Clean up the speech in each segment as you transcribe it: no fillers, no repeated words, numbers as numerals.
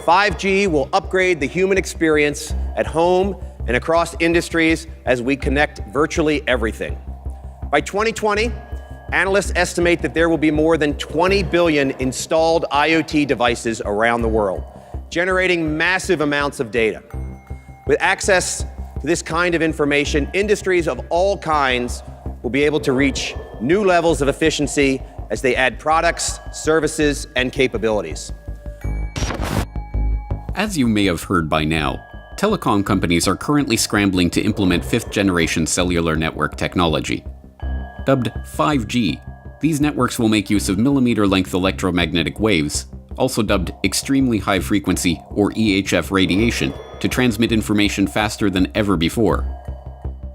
5G will upgrade the human experience at home and across industries as we connect virtually everything. By 2020, analysts estimate that there will be more than 20 billion installed IoT devices around the world, generating massive amounts of data. With access to this kind of information, industries of all kinds will be able to reach new levels of efficiency as they add products, services, and capabilities. As you may have heard by now, telecom companies are currently scrambling to implement fifth-generation cellular network technology. Dubbed 5G, these networks will make use of millimeter-length electromagnetic waves, also dubbed extremely high-frequency or EHF radiation, to transmit information faster than ever before.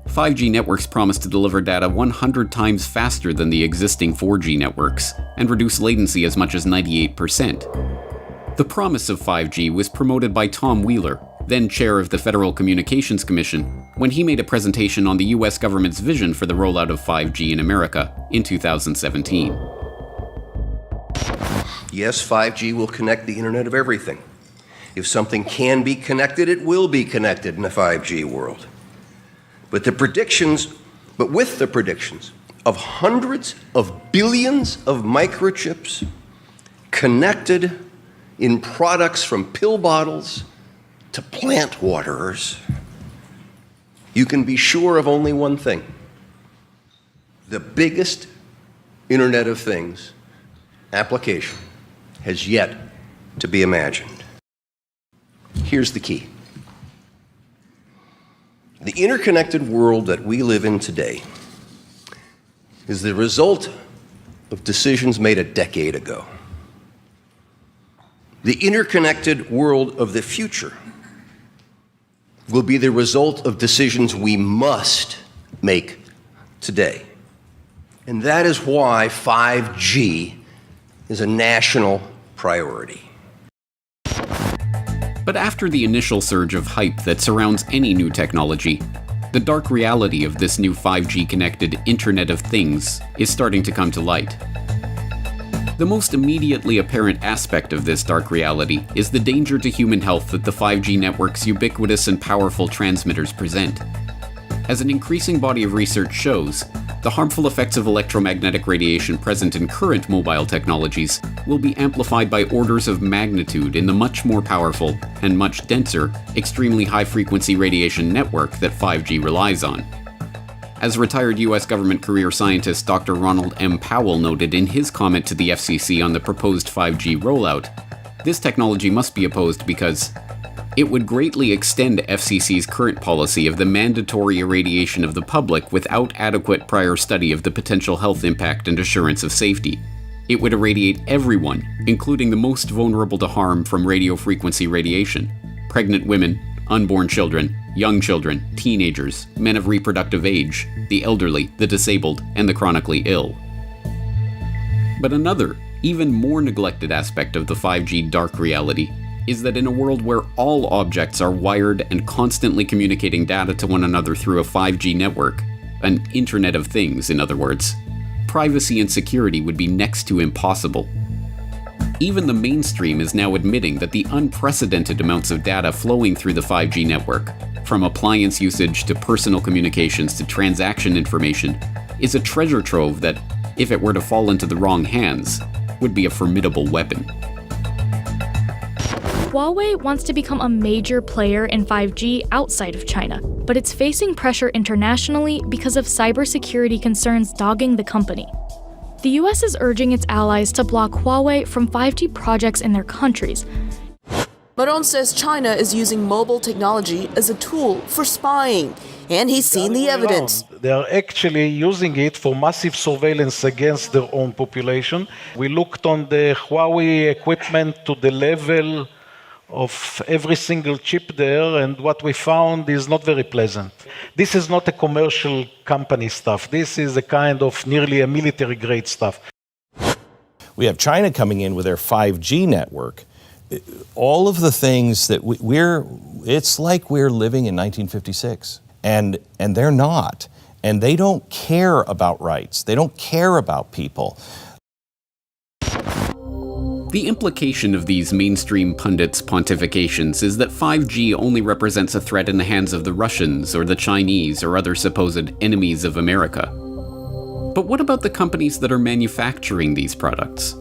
5G networks promise to deliver data 100 times faster than the existing 4G networks, and reduce latency as much as 98%. The promise of 5G was promoted by Tom Wheeler, then chair of the Federal Communications Commission, when he made a presentation on the US government's vision for the rollout of 5G in America in 2017. Yes, 5G will connect the Internet of Everything. If something can be connected, it will be connected in a 5G world. But with the predictions of hundreds of billions of microchips connected in products from pill bottles to plant waterers, you can be sure of only one thing. The biggest Internet of Things application has yet to be imagined. Here's the key. The interconnected world that we live in today is the result of decisions made a decade ago. The interconnected world of the future will be the result of decisions we must make today. And that is why 5G is a national priority. But after the initial surge of hype that surrounds any new technology, the dark reality of this new 5G-connected Internet of Things is starting to come to light. The most immediately apparent aspect of this dark reality is the danger to human health that the 5G network's ubiquitous and powerful transmitters present. As an increasing body of research shows, the harmful effects of electromagnetic radiation present in current mobile technologies will be amplified by orders of magnitude in the much more powerful and much denser, extremely high-frequency radiation network that 5G relies on. As retired US government career scientist Dr. Ronald M. Powell noted in his comment to the FCC on the proposed 5G rollout, this technology must be opposed because it would greatly extend FCC's current policy of the mandatory irradiation of the public without adequate prior study of the potential health impact and assurance of safety. It would irradiate everyone, including the most vulnerable to harm from radio frequency radiation: pregnant women, unborn children, young children, teenagers, men of reproductive age, the elderly, the disabled, and the chronically ill. But another, even more neglected aspect of the 5G dark reality is that in a world where all objects are wired and constantly communicating data to one another through a 5G network, an Internet of Things, in other words, privacy and security would be next to impossible. Even the mainstream is now admitting that the unprecedented amounts of data flowing through the 5G network, from appliance usage to personal communications to transaction information, is a treasure trove that, if it were to fall into the wrong hands, would be a formidable weapon. Huawei wants to become a major player in 5G outside of China, but it's facing pressure internationally because of cybersecurity concerns dogging the company. The US is urging its allies to block Huawei from 5G projects in their countries. Maron says China is using mobile technology as a tool for spying, and he's seen the evidence. They are actually using it for massive surveillance against their own population. We looked on the Huawei equipment to the level of every single chip there, and what we found is not very pleasant. This is not a commercial company stuff. This is a kind of nearly a military grade stuff. We have China coming in with their 5G network. All of the things that it's like we're living in 1956, and they're not. And they don't care about rights. They don't care about people. The implication of these mainstream pundits' pontifications is that 5G only represents a threat in the hands of the Russians or the Chinese or other supposed enemies of America. But what about the companies that are manufacturing these products?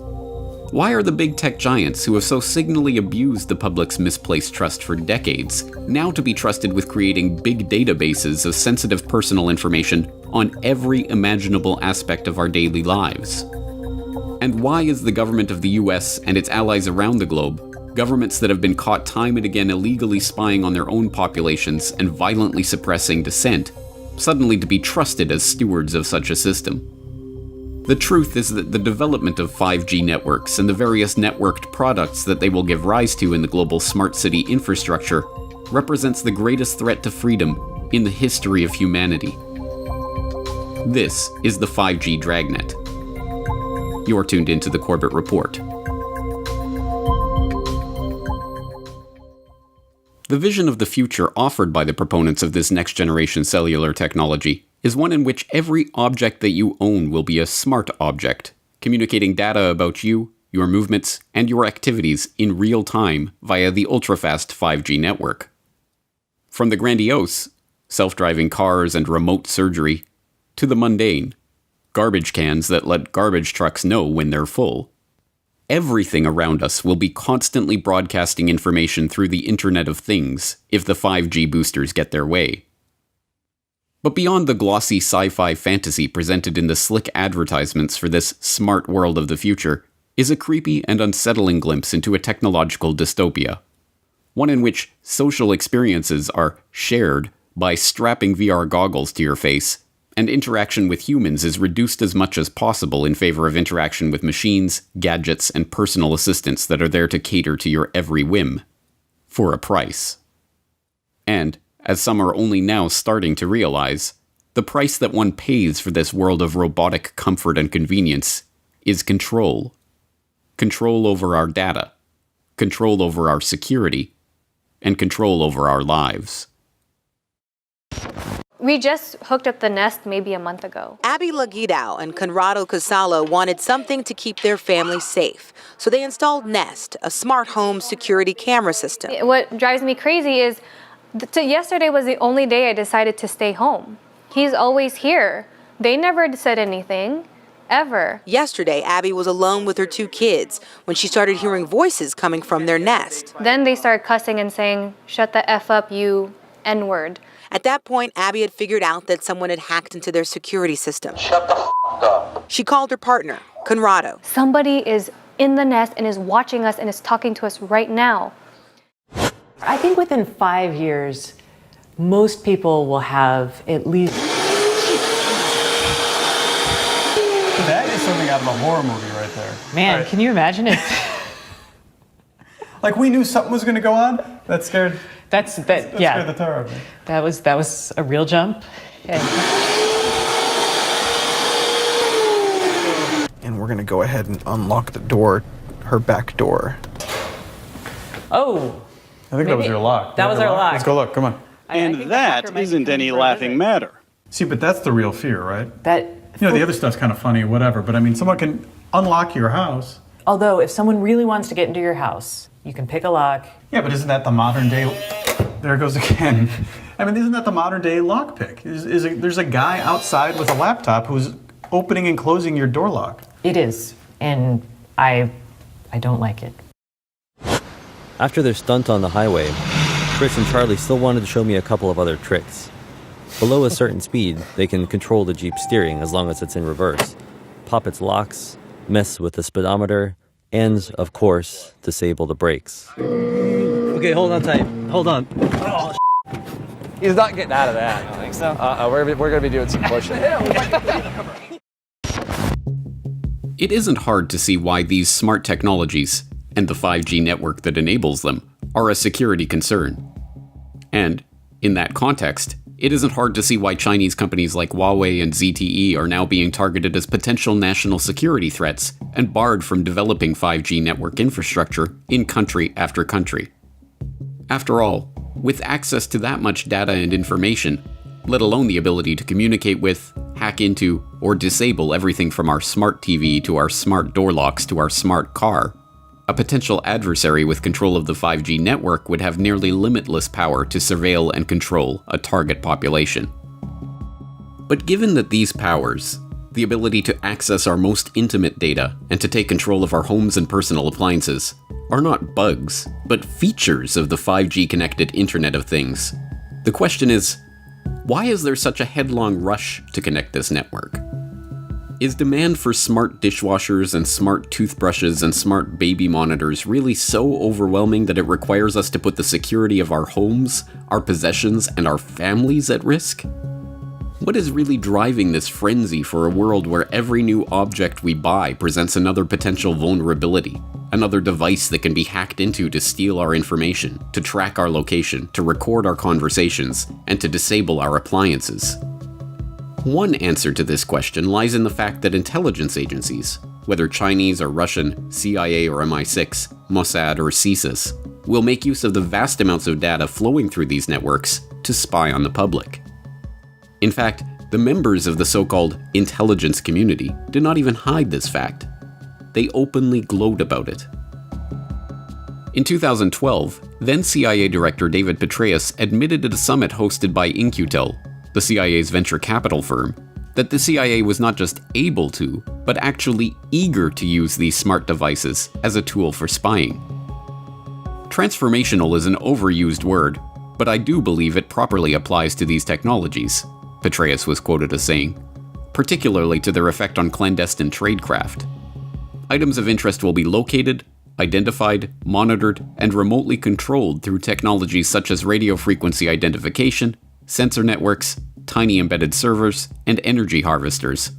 Why are the big tech giants who have so signally abused the public's misplaced trust for decades now to be trusted with creating big databases of sensitive personal information on every imaginable aspect of our daily lives? And why is the government of the US and its allies around the globe, governments that have been caught time and again illegally spying on their own populations and violently suppressing dissent, suddenly to be trusted as stewards of such a system? The truth is that the development of 5G networks and the various networked products that they will give rise to in the global smart city infrastructure represents the greatest threat to freedom in the history of humanity. This is the 5G Dragnet. You're tuned into the Corbett Report. The vision of the future offered by the proponents of this next-generation cellular technology is one in which every object that you own will be a smart object, communicating data about you, your movements, and your activities in real time via the ultra-fast 5G network. From the grandiose, self-driving cars and remote surgery, to the mundane, garbage cans that let garbage trucks know when they're full, everything around us will be constantly broadcasting information through the Internet of Things if the 5G boosters get their way. But beyond the glossy sci-fi fantasy presented in the slick advertisements for this smart world of the future is a creepy and unsettling glimpse into a technological dystopia. One in which social experiences are shared by strapping VR goggles to your face, and interaction with humans is reduced as much as possible in favor of interaction with machines, gadgets, and personal assistants that are there to cater to your every whim, for a price. And, as some are only now starting to realize, the price that one pays for this world of robotic comfort and convenience is control. Control over our data, control over our security, and control over our lives. We just hooked up the Nest maybe a month ago. Abby Laguidao and Conrado Casalo wanted something to keep their family safe, so they installed Nest, a smart home security camera system. What drives me crazy is yesterday was the only day I decided to stay home. He's always here. They never said anything, ever. Yesterday, Abby was alone with her 2 kids when she started hearing voices coming from their Nest. Then they started cussing and saying, "Shut the F up, you N-word." At that point, Abby had figured out that someone had hacked into their security system. Shut the f*** up. She called her partner, Conrado. Somebody is in the Nest and is watching us and is talking to us right now. I think within 5 years, most people will have at least... That is something out of a horror movie right there. Man, right. Can you imagine it? Like we knew something was going to go on? That scared... That yeah. scared the tar out of me. That was a real jump. And we're going to go ahead and unlock the door, her back door. Oh. I think that was your lock. That was our lock. Let's go look, come on. And that isn't any laughing matter. See, but that's the real fear, right? That... You know, the other stuff's kind of funny, whatever, but I mean, someone can unlock your house. Although, if someone really wants to get into your house, you can pick a lock. Yeah, but isn't that the modern day... There it goes again. I mean, isn't that the modern day lockpick? There's a guy outside with a laptop who's opening and closing your door lock. It is, and I don't like it. After their stunt on the highway, Chris and Charlie still wanted to show me a couple of other tricks. Below a certain speed, they can control the Jeep's steering as long as it's in reverse, pop its locks, mess with the speedometer, and, of course, disable the brakes. Okay, hold on tight. Hold on. Oh, he's not getting out of that. I don't think so. We're going to be doing some pushing. It isn't hard to see why these smart technologies, and the 5G network that enables them, are a security concern. And, in that context, it isn't hard to see why Chinese companies like Huawei and ZTE are now being targeted as potential national security threats and barred from developing 5G network infrastructure in country after country. After all, with access to that much data and information, let alone the ability to communicate with, hack into, or disable everything from our smart TV to our smart door locks to our smart car, a potential adversary with control of the 5G network would have nearly limitless power to surveil and control a target population. But given that these powers, the ability to access our most intimate data and to take control of our homes and personal appliances, are not bugs, but features of the 5G connected Internet of Things, the question is, why is there such a headlong rush to connect this network? Is demand for smart dishwashers and smart toothbrushes and smart baby monitors really so overwhelming that it requires us to put the security of our homes, our possessions, and our families at risk? What is really driving this frenzy for a world where every new object we buy presents another potential vulnerability, another device that can be hacked into to steal our information, to track our location, to record our conversations, and to disable our appliances? One answer to this question lies in the fact that intelligence agencies, whether Chinese or Russian, CIA or MI6, Mossad or CSIS, will make use of the vast amounts of data flowing through these networks to spy on the public. In fact, the members of the so-called intelligence community did not even hide this fact. They openly gloat about it. In 2012, then CIA Director David Petraeus admitted at a summit hosted by In-Q-Tel, the CIA's venture capital firm, that the CIA was not just able to, but actually eager to use these smart devices as a tool for spying. Transformational is an overused word, but I do believe it properly applies to these technologies, Petraeus was quoted as saying, particularly to their effect on clandestine tradecraft. Items of interest will be located, identified, monitored, and remotely controlled through technologies such as radio frequency identification, sensor networks, tiny embedded servers, and energy harvesters,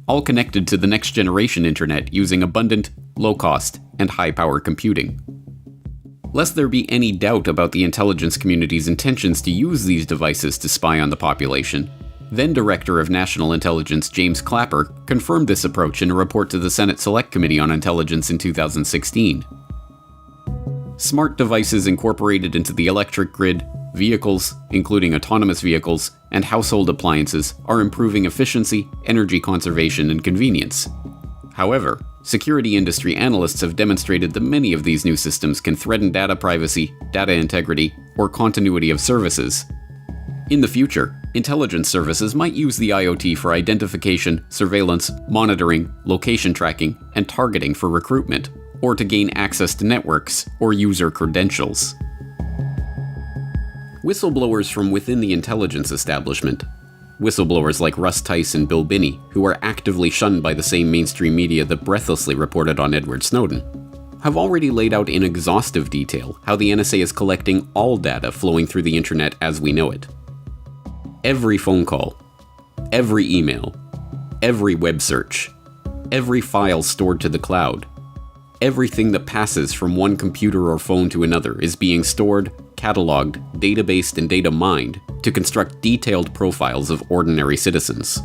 all connected to the next generation internet using abundant, low-cost, and high-power computing. Lest there be any doubt about the intelligence community's intentions to use these devices to spy on the population, then Director of National Intelligence James Clapper confirmed this approach in a report to the Senate Select Committee on Intelligence in 2016. Smart devices incorporated into the electric grid, vehicles, including autonomous vehicles, and household appliances are improving efficiency, energy conservation, and convenience. However, security industry analysts have demonstrated that many of these new systems can threaten data privacy, data integrity, or continuity of services. In the future, intelligence services might use the IoT for identification, surveillance, monitoring, location tracking, and targeting for recruitment, or to gain access to networks or user credentials. Whistleblowers from within the intelligence establishment, whistleblowers like Russ Tice and Bill Binney, who are actively shunned by the same mainstream media that breathlessly reported on Edward Snowden, have already laid out in exhaustive detail how the NSA is collecting all data flowing through the internet as we know it. Every phone call, every email, every web search, every file stored to the cloud, everything that passes from one computer or phone to another is being stored, cataloged, databased, and data mined to construct detailed profiles of ordinary citizens.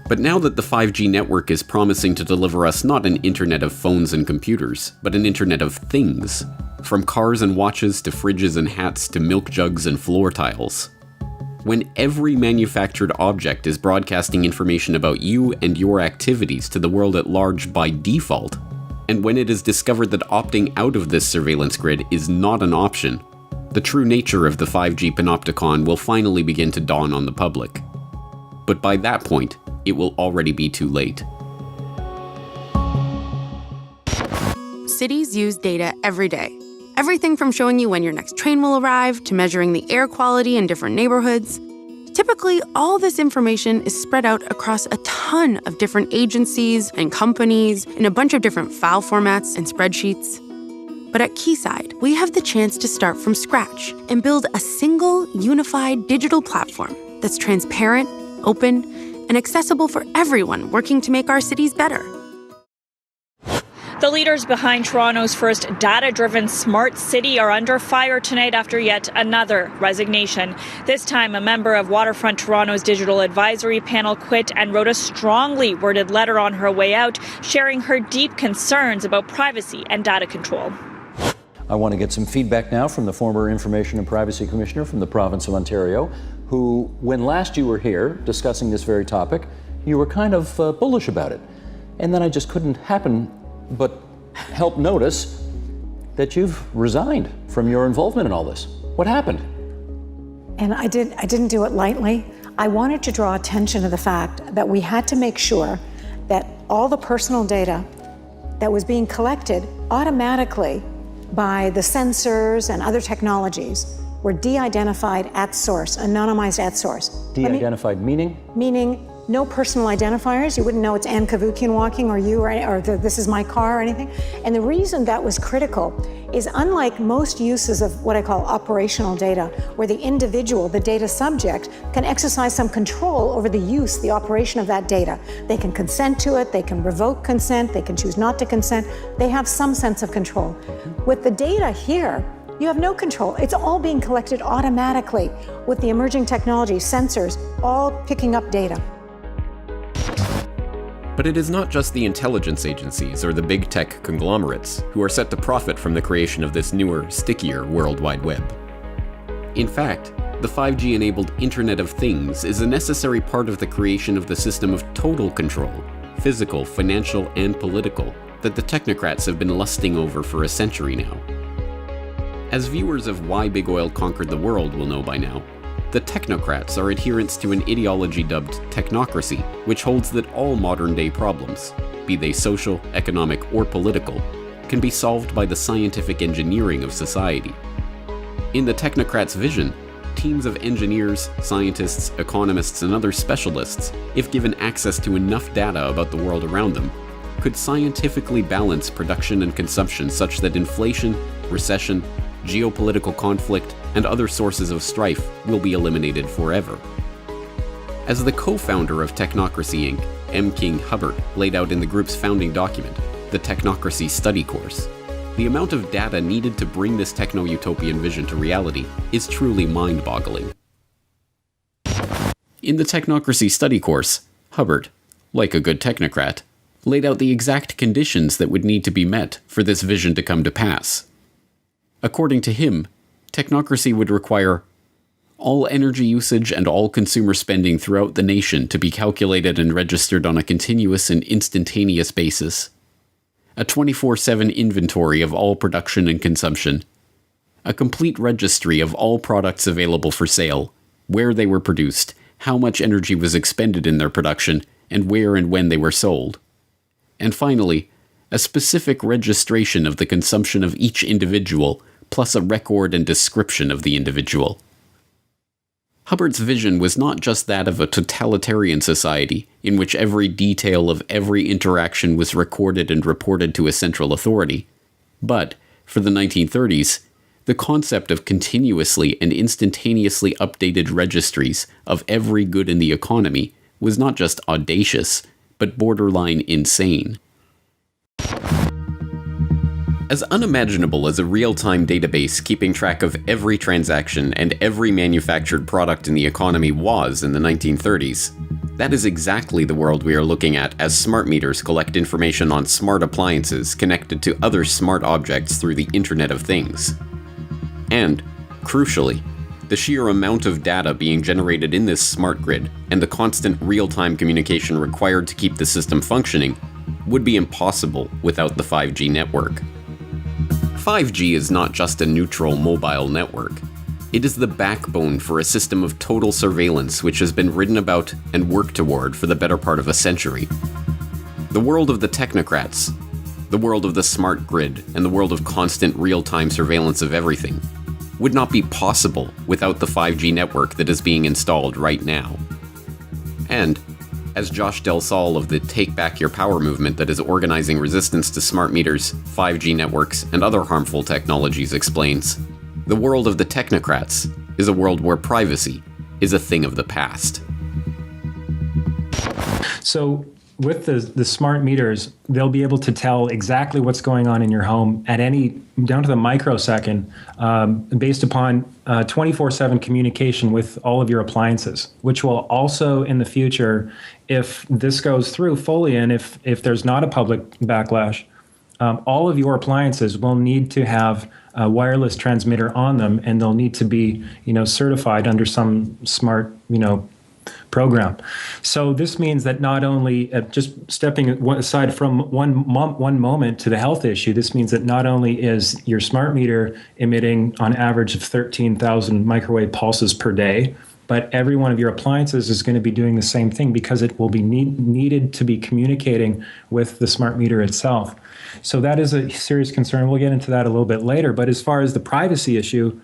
But now that the 5G network is promising to deliver us not an internet of phones and computers, but an internet of things, from cars and watches to fridges and hats to milk jugs and floor tiles. When every manufactured object is broadcasting information about you and your activities to the world at large by default, and when it is discovered that opting out of this surveillance grid is not an option, the true nature of the 5G panopticon will finally begin to dawn on the public. But by that point, it will already be too late. Cities use data every day. Everything from showing you when your next train will arrive to measuring the air quality in different neighborhoods. Typically, all this information is spread out across a ton of different agencies and companies in a bunch of different file formats and spreadsheets. But at Keysight, we have the chance to start from scratch and build a single, unified digital platform that's transparent, open, and accessible for everyone working to make our cities better. The leaders behind Toronto's first data-driven smart city are under fire tonight after yet another resignation. This time, a member of Waterfront Toronto's digital advisory panel quit and wrote a strongly worded letter on her way out, sharing her deep concerns about privacy and data control. I want to get some feedback now from the former Information and Privacy Commissioner from the province of Ontario, who, when last you were here discussing this very topic, you were kind of bullish about it. And then I just couldn't happen but help notice that you've resigned from your involvement in all this. What happened? And I didn't do it lightly. I wanted to draw attention to the fact that we had to make sure that all the personal data that was being collected automatically by the sensors and other technologies were de-identified at source, anonymized at source. De-identified meaning? Meaning no personal identifiers. You wouldn't know it's Ann Kavukian walking or you or this is my car or anything. And the reason that was critical is unlike most uses of what I call operational data, where the individual, the data subject, can exercise some control over the use, the operation of that data. They can consent to it, they can revoke consent, they can choose not to consent. They have some sense of control. With the data here, you have no control. It's all being collected automatically with the emerging technology, sensors, all picking up data. But it is not just the intelligence agencies or the big tech conglomerates who are set to profit from the creation of this newer, stickier World Wide Web. In fact, the 5G-enabled Internet of Things is a necessary part of the creation of the system of total control, physical, financial, and political, that the technocrats have been lusting over for a century now. As viewers of Why Big Oil Conquered the World will know by now, the technocrats are adherents to an ideology dubbed technocracy, which holds that all modern-day problems, be they social, economic, or political, can be solved by the scientific engineering of society. In the technocrats' vision, teams of engineers, scientists, economists, and other specialists, if given access to enough data about the world around them, could scientifically balance production and consumption such that inflation, recession, geopolitical conflict, and other sources of strife will be eliminated forever. As the co-founder of Technocracy Inc., M. King Hubbert laid out in the group's founding document, the Technocracy Study Course, the amount of data needed to bring this techno-utopian vision to reality is truly mind-boggling. In the Technocracy Study Course, Hubbert, like a good technocrat, laid out the exact conditions that would need to be met for this vision to come to pass. According to him, technocracy would require all energy usage and all consumer spending throughout the nation to be calculated and registered on a continuous and instantaneous basis, a 24/7 inventory of all production and consumption, a complete registry of all products available for sale, where they were produced, how much energy was expended in their production, and where and when they were sold, and finally, a specific registration of the consumption of each individual, plus a record and description of the individual. Hubbard's vision was not just that of a totalitarian society in which every detail of every interaction was recorded and reported to a central authority, but, for the 1930s, the concept of continuously and instantaneously updated registries of every good in the economy was not just audacious, but borderline insane. As unimaginable as a real-time database keeping track of every transaction and every manufactured product in the economy was in the 1930s, that is exactly the world we are looking at as smart meters collect information on smart appliances connected to other smart objects through the Internet of Things. And, crucially, the sheer amount of data being generated in this smart grid and the constant real-time communication required to keep the system functioning would be impossible without the 5G network. 5G is not just a neutral mobile network. It is the backbone for a system of total surveillance which has been written about and worked toward for the better part of a century. The world of the technocrats, the world of the smart grid, and the world of constant real-time surveillance of everything would not be possible without the 5G network that is being installed right now. And, as Josh Del Sol of the Take Back Your Power movement that is organizing resistance to smart meters, 5G networks, and other harmful technologies explains, the world of the technocrats is a world where privacy is a thing of the past. So with the smart meters, they'll be able to tell exactly what's going on in your home at any, down to the microsecond, based upon 24/7 communication with all of your appliances, which will also in the future, if this goes through fully and if there's not a public backlash, all of your appliances will need to have a wireless transmitter on them, and they'll need to be, certified under some smart, program. So this means that not only, just stepping aside from one moment to the health issue, this means that not only is your smart meter emitting on average of 13,000 microwave pulses per day, but every one of your appliances is going to be doing the same thing because it will be needed to be communicating with the smart meter itself. So that is a serious concern. We'll get into that a little bit later. But as far as the privacy issue,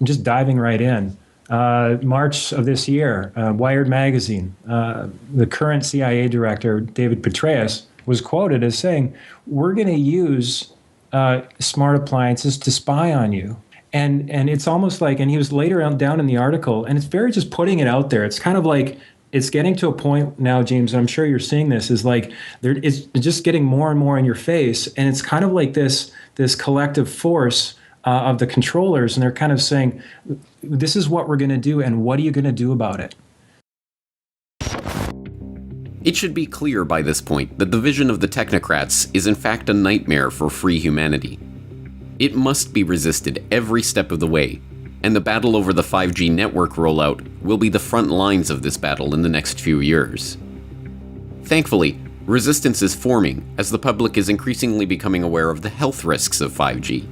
just diving right in. March of this year, Wired magazine, the current CIA director, David Petraeus, was quoted as saying, "We're going to use smart appliances to spy on you." And it's almost like, and he was later down in the article, and it's very just putting it out there. It's kind of like, it's getting to a point now, James, and I'm sure you're seeing this, is like, it's just getting more and more in your face. And it's kind of like this collective force of the controllers, and they're kind of saying, this is what we're going to do, and what are you going to do about it? It should be clear by this point that the vision of the technocrats is in fact a nightmare for free humanity. It must be resisted every step of the way, and the battle over the 5G network rollout will be the front lines of this battle in the next few years. Thankfully, resistance is forming as the public is increasingly becoming aware of the health risks of 5G.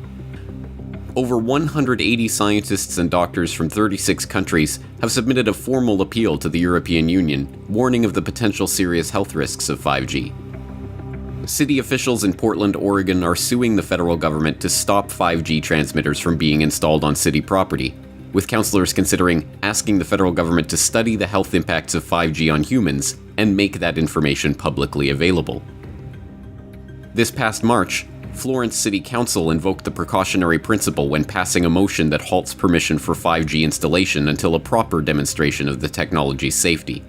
Over 180 scientists and doctors from 36 countries have submitted a formal appeal to the European Union, warning of the potential serious health risks of 5G. City officials in Portland, Oregon are suing the federal government to stop 5G transmitters from being installed on city property, with councilors considering asking the federal government to study the health impacts of 5G on humans and make that information publicly available. This past March, Florence City Council invoked the precautionary principle when passing a motion that halts permission for 5G installation until a proper demonstration of the technology's safety.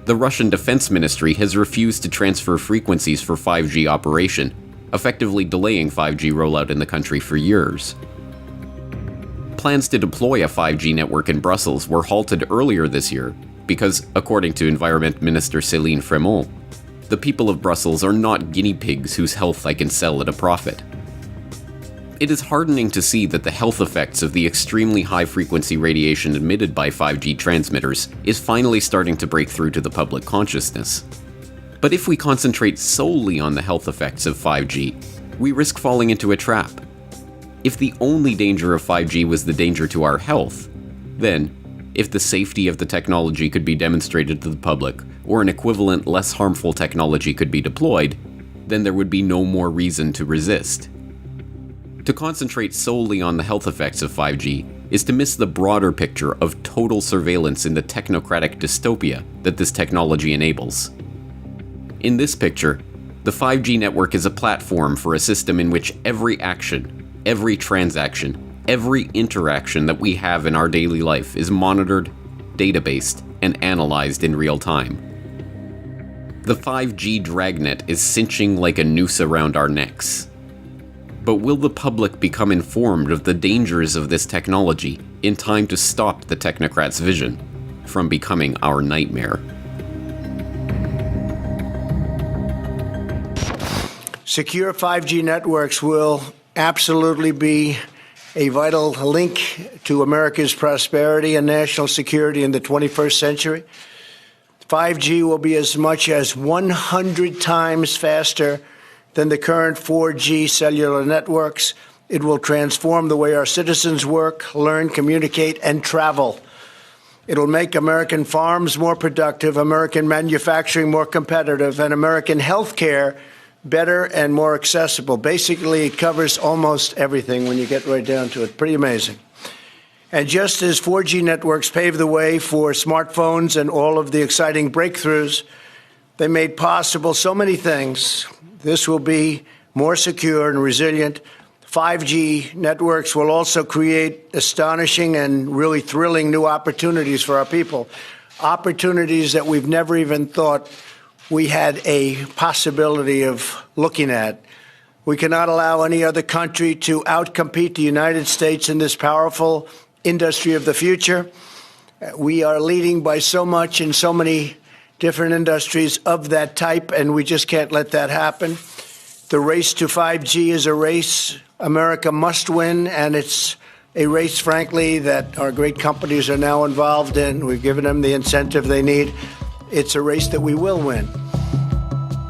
The Russian Defense Ministry has refused to transfer frequencies for 5G operation, effectively delaying 5G rollout in the country for years. Plans to deploy a 5G network in Brussels were halted earlier this year because, according to Environment Minister Céline Frémont, the people of Brussels are not guinea pigs whose health I can sell at a profit. It is heartening to see that the health effects of the extremely high-frequency radiation emitted by 5G transmitters is finally starting to break through to the public consciousness. But if we concentrate solely on the health effects of 5G, we risk falling into a trap. If the only danger of 5G was the danger to our health, then, if the safety of the technology could be demonstrated to the public, or an equivalent less harmful technology could be deployed, then there would be no more reason to resist. To concentrate solely on the health effects of 5G is to miss the broader picture of total surveillance in the technocratic dystopia that this technology enables. In this picture, the 5G network is a platform for a system in which every action, every transaction, every interaction that we have in our daily life is monitored, databased, and analyzed in real time. The 5G dragnet is cinching like a noose around our necks. But will the public become informed of the dangers of this technology in time to stop the technocrats' vision from becoming our nightmare? Secure 5G networks will absolutely be a vital link to America's prosperity and national security in the 21st century. 5G will be as much as 100 times faster than the current 4G cellular networks. It will transform the way our citizens work, learn, communicate, and travel. It will make American farms more productive, American manufacturing more competitive, and American healthcare better and more accessible. Basically, it covers almost everything when you get right down to it. Pretty amazing. And just as 4G networks paved the way for smartphones and all of the exciting breakthroughs, they made possible so many things. This will be more secure and resilient. 5G networks will also create astonishing and really thrilling new opportunities for our people, opportunities that we've never even thought we had a possibility of looking at. We cannot allow any other country to outcompete the United States in this powerful industry of the future. We are leading by so much in so many different industries of that type, and we just can't let that happen. The race to 5G is a race America must win, and it's a race, frankly, that our great companies are now involved in. We've given them the incentive they need. It's a race that we will win.